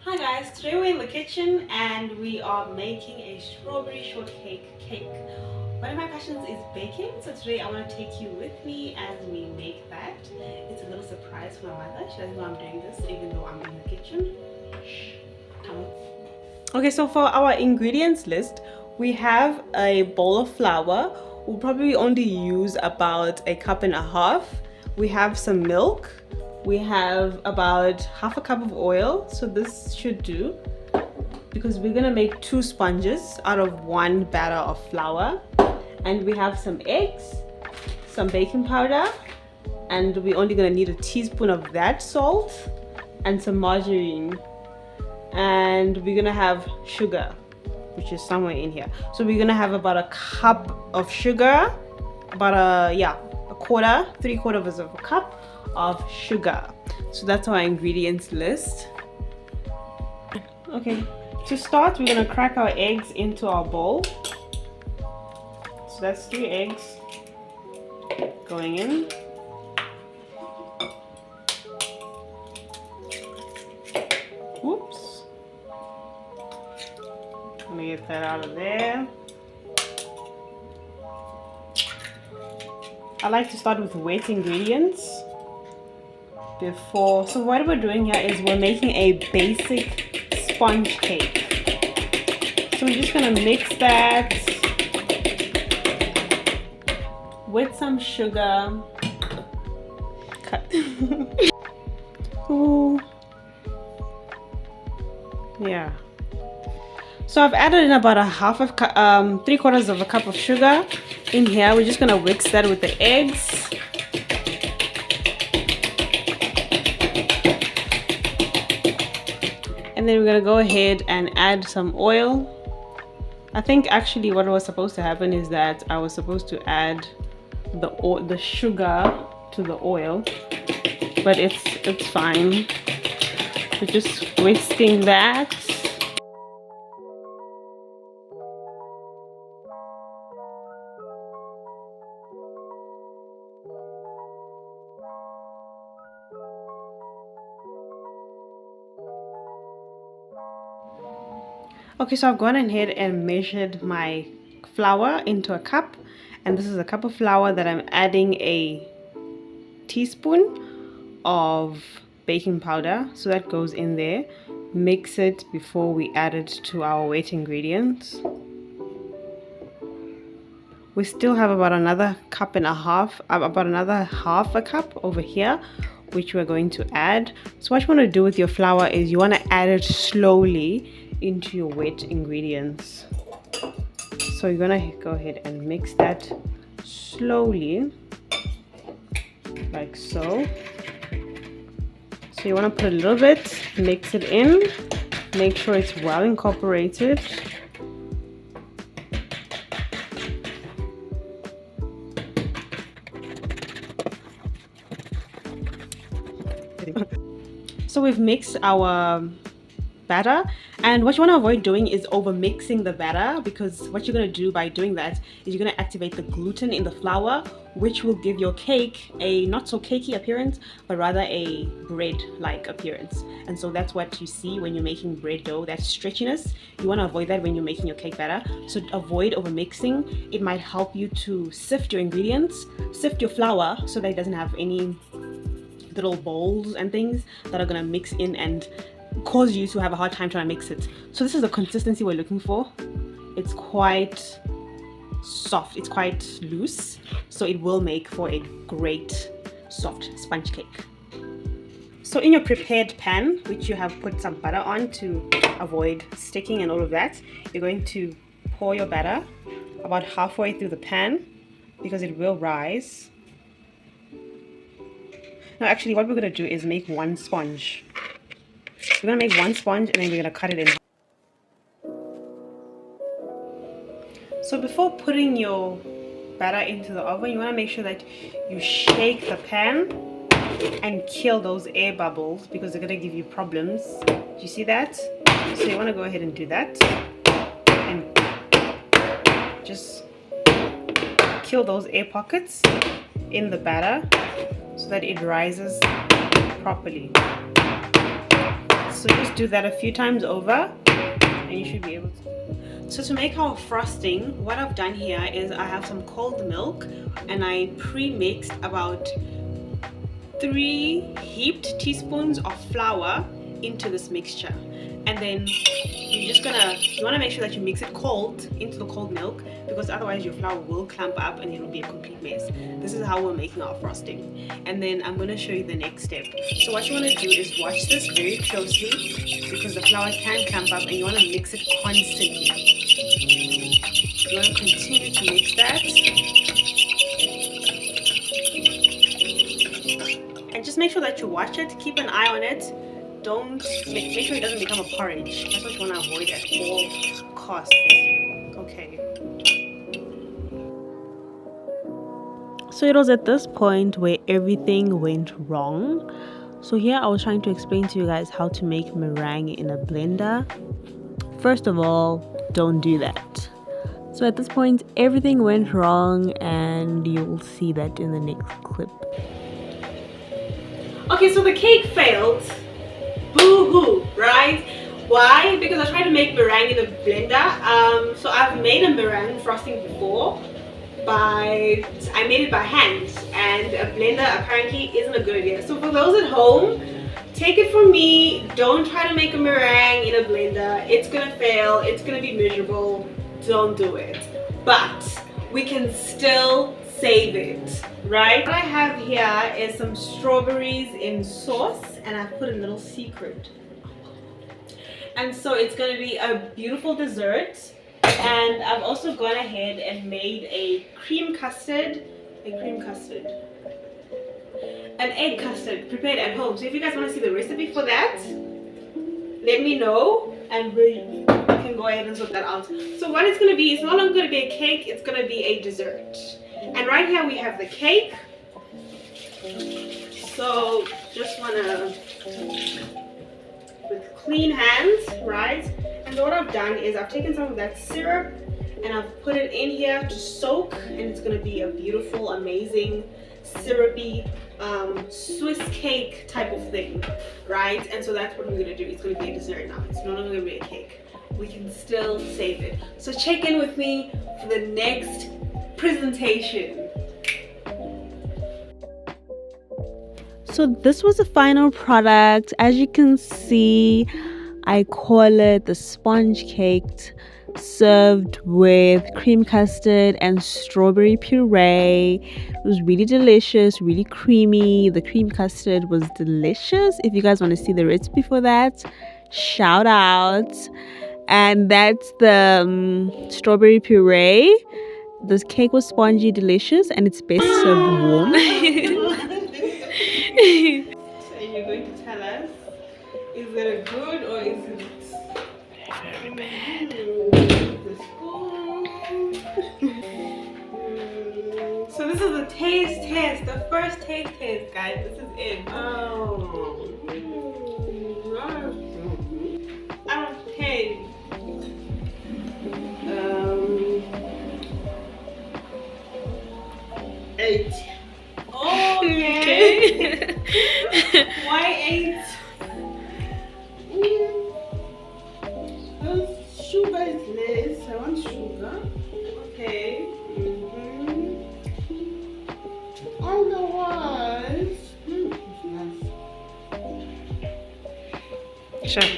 Hi guys, today we're in the kitchen and we are making a strawberry shortcake cake. One of my passions is baking, so today I want to take you with me as we make that. It's a little surprise for my mother. She doesn't know I'm doing this even though I'm in the kitchen. Shh. Come on. Okay, so for our ingredients list, we have a bowl of flour. We'll probably only use about a cup and a half. We have some milk. We have about half a cup of oil, so this should do because we're gonna make 2 sponges out of 1 batter of flour. And we have some eggs, some baking powder, and we're only gonna need a teaspoon of that salt and some margarine. And we're gonna have sugar, which is somewhere in here. So we're gonna have about a cup of sugar, about a quarter, 3/4 of a cup of sugar. So that's our ingredients list. Okay, to start, we're gonna crack our eggs into our bowl. So that's 3 eggs going in. Oops. Let me get that out of there. I like to start with wet ingredients before. So what we're doing here is we're making a basic sponge cake. So we're just gonna mix that with some sugar. Cut. Ooh. Yeah. So I've added in about a half of 3/4 of a cup of sugar in here. We're just gonna mix that with the eggs. And then we're gonna go ahead and add some oil. I think actually what was supposed to happen is that I was supposed to add the sugar to the oil, but it's fine. We're just wasting that. Okay, so I've gone ahead and measured my flour into a cup, and this is a cup of flour that I'm adding a teaspoon of baking powder, so that goes in there. Mix it before we add it to our wet ingredients. We still have about another cup and a half, about another half a cup over here, which we're going to add. So what you want to do with your flour is you want to add it slowly into your wet ingredients. So you're gonna go ahead and mix that slowly, like so. So you want to put a little bit, mix it in, make sure it's well incorporated. So we've mixed our batter, and what you want to avoid doing is over mixing the batter, because what you're going to do by doing that is you're going to activate the gluten in the flour, which will give your cake a not so cakey appearance, but rather a bread like appearance. And so that's what you see when you're making bread dough, that stretchiness. You want to avoid that when you're making your cake batter. So avoid over mixing. It might help you to sift your ingredients, sift your flour, so that it doesn't have any little bowls and things that are going to mix in and cause you to have a hard time trying to mix it. So this is the consistency we're looking for. It's quite soft, it's quite loose, so it will make for a great soft sponge cake. So in your prepared pan, which you have put some butter on to avoid sticking and all of that, you're going to pour your batter about halfway through the pan because it will rise. Now actually what we're going to do is make 1 sponge. We're going to make 1 sponge and then we're going to cut it in. So before putting your batter into the oven, you want to make sure that you shake the pan and kill those air bubbles because they're going to give you problems. Do you see that? So you want to go ahead and do that and just kill those air pockets in the batter so that it rises properly. So just do that a few times over and you should be able to. So to make our frosting, what I've done here is I have some cold milk and I pre-mixed about 3 heaped teaspoons of flour into this mixture. And then you want to make sure that you mix it cold into the cold milk, because otherwise your flour will clump up and it'll be a complete mess. This is how we're making our frosting. And then I'm going to show you the next step. So what you want to do is watch this very closely, because the flour can clump up and you want to mix it constantly. You want to continue to mix that. And just make sure that you watch it, keep an eye on it. Don't make sure it doesn't become a porridge. That's what you want to avoid at all costs. Okay. So it was at this point where everything went wrong. So here I was trying to explain to you guys how to make meringue in a blender. First of all, don't do that. So at this point everything went wrong, and you'll see that in the next clip. Okay, so the cake failed. Boo-hoo, right? Why? Because I tried to make meringue in a blender. So I've made a meringue frosting before, I made it by hand, and a blender apparently isn't a good idea. So for those at home, take it from me, don't try to make a meringue in a blender. It's gonna fail, it's gonna be miserable. Don't do it. But we can still save it, right? What I have here is some strawberries in sauce, and I've put a little secret. And so it's going to be a beautiful dessert. And I've also gone ahead and made an egg custard prepared at home. So if you guys want to see the recipe for that, let me know and we can go ahead and sort that out. So what it's going to be, it's no longer going to be a cake, it's going to be a dessert. And right here we have the cake. So just want to, with clean hands, right? And what I've done is I've taken some of that syrup and I've put it in here to soak, and it's going to be a beautiful, amazing, syrupy Swiss cake type of thing, right? And so that's what we're going to do. It's going to be a dessert now. It's no longer going to be a cake. We can still save it. So check in with me for the next presentation. So this was the final product. As you can see, I call it the sponge cake, served with cream custard and strawberry puree. It was really delicious, really creamy. The cream custard was delicious. If you guys want to see the recipe for that, shout out. And that's the strawberry puree. This cake was spongy, delicious, and it's best served warm. So you're going to tell us, is it good or is it very bad? So this is the taste test, the first taste test, guys. This is it. Okay. 8. Okay. Why 8? Sugar is less. I want sugar. Okay. Otherwise, it's nice. Sure.